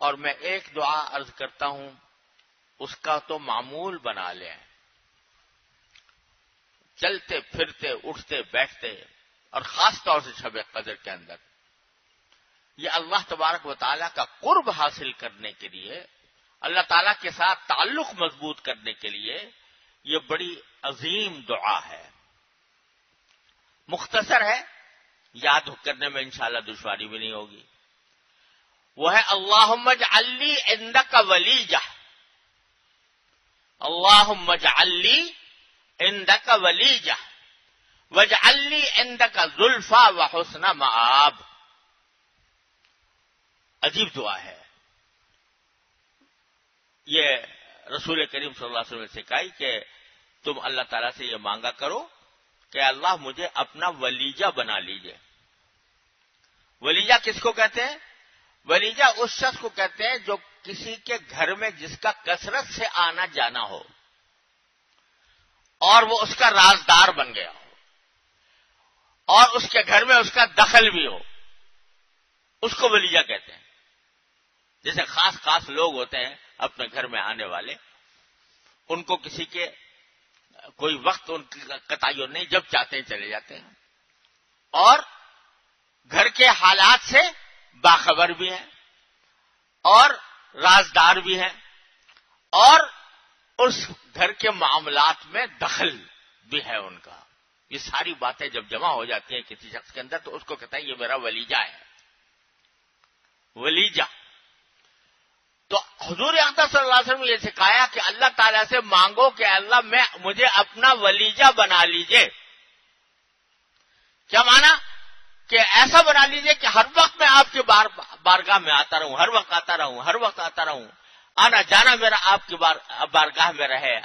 اور میں ایک دعا عرض کرتا ہوں، اس کا تو معمول بنا لیں، چلتے پھرتے اٹھتے بیٹھتے، اور خاص طور سے شب قدر کے اندر یہ اللہ تبارک و تعالیٰ کا قرب حاصل کرنے کے لیے، اللہ تعالیٰ کے ساتھ تعلق مضبوط کرنے کے لیے یہ بڑی عظیم دعا ہے۔ مختصر ہے، یاد کرنے میں انشاءاللہ دشواری بھی نہیں ہوگی۔ وہ ہے اللہم اجعل لی عندک ولیجہ، اللہم اجعل لی عندک ولیجہ واجعل لی عندک زلفی وحسن مآب۔ عجیب دعا ہے یہ، رسول کریم صلی اللہ علیہ وسلم نے سکھائی کہ تم اللہ تعالیٰ سے یہ مانگا کرو کہ اللہ مجھے اپنا ولیجہ بنا لیجئے۔ ولیجہ کس کو کہتے ہیں؟ ولیجہ اس شخص کو کہتے ہیں جو کسی کے گھر میں جس کا کثرت سے آنا جانا ہو اور وہ اس کا رازدار بن گیا ہو اور اس کے گھر میں اس کا دخل بھی ہو، اس کو ولیجہ کہتے ہیں۔ جیسے خاص لوگ ہوتے ہیں اپنے گھر میں آنے والے، ان کو کسی کے کوئی وقت ان کا تعین نہیں، جب چاہتے ہیں چلے جاتے ہیں، اور گھر کے حالات سے باخبر بھی ہیں اور رازدار بھی ہیں، اور اس گھر کے معاملات میں دخل بھی ہے ان کا۔ یہ ساری باتیں جب جمع ہو جاتی ہیں کسی شخص کے اندر تو اس کو کہتا ہے یہ میرا ولیجہ ہے، ولیجہ۔ تو حضور اقدس صلی اللہ علیہ وسلم نے یہ سکھایا کہ اللہ تعالیٰ سے مانگو کہ اللہ مجھے اپنا ولیجہ بنا لیجئے۔ کیا معنی؟ کہ ایسا بنا لیجئے کہ ہر وقت میں آپ کی بارگاہ میں آتا رہوں، ہر وقت آتا رہوں، آنا جانا میرا آپ کی بارگاہ میں رہے،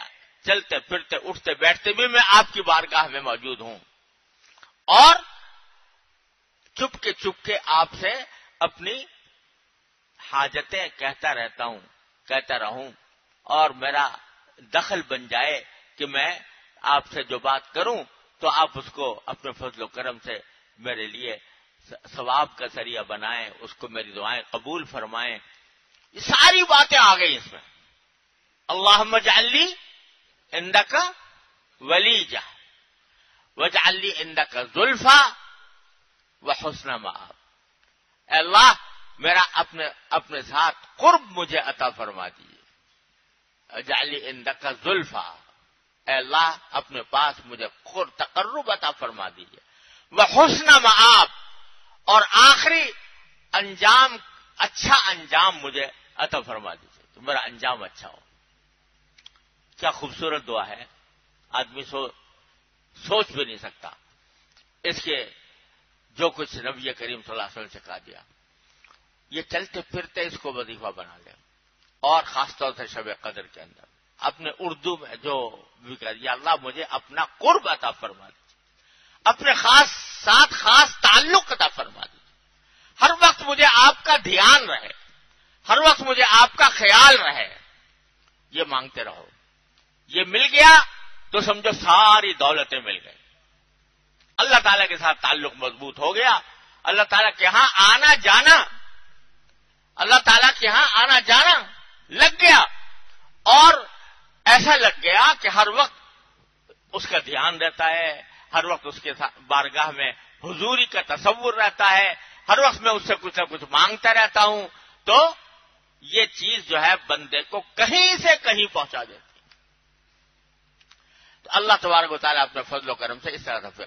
چلتے پھرتے اٹھتے بیٹھتے بھی میں آپ کی بارگاہ میں موجود ہوں، اور چپ کے آپ سے اپنی حاجتیں کہتا رہوں، اور میرا دخل بن جائے کہ میں آپ سے جو بات کروں تو آپ اس کو اپنے فضل و کرم سے میرے لیے ثواب کا ذریعہ بنائیں، اس کو میری دعائیں قبول فرمائیں۔ یہ ساری باتیں آ گئی اس میں۔ اللہم اجعل لی عندک ولیجہ واجعل لی عندک زلفی وحسن مآب۔ اے اللہ میرا اپنے ساتھ قرب مجھے عطا فرما دیجیے۔ اجعل لی عندک زلفی، اے اللہ اپنے پاس مجھے تقرب عطا فرما دیجیے۔ وحسن مآب، اور آخری انجام، اچھا انجام مجھے عطا فرما دیجیے، تو میرا انجام اچھا ہو۔ کیا خوبصورت دعا ہے، آدمی سوچ بھی نہیں سکتا اس کے جو کچھ نبی کریم صلی اللہ علیہ وسلم سے کہا دیا۔ یہ چلتے پھرتے اس کو وظیفہ بنا لیں، اور خاص طور سے شب قدر کے اندر اپنے اردو میں جو بھی کہا، یا اللہ مجھے اپنا قرب عطا فرما دیجیے، اپنے خاص تعلق عطا فرما دیجیے، ہر وقت مجھے آپ کا دھیان رہے، ہر وقت مجھے آپ کا خیال رہے۔ یہ مانگتے رہو، یہ مل گیا تو سمجھو ساری دولتیں مل گئی، اللہ تعالیٰ کے ساتھ تعلق مضبوط ہو گیا، اللہ تعالیٰ کے ہاں آنا جانا، اللہ تعالیٰ کے ہاں آنا جانا لگ گیا، اور ایسا لگ گیا کہ ہر وقت اس کا دھیان رہتا ہے، ہر وقت اس کے بارگاہ میں حضوری کا تصور رہتا ہے، ہر وقت میں اس سے کچھ نہ کچھ مانگتا رہتا ہوں، تو یہ چیز جو ہے بندے کو کہیں سے کہیں پہنچا دیتی ہے۔ تو اللہ تبارک و تعالیٰ اپنے فضل و کرم سے اس طرح سے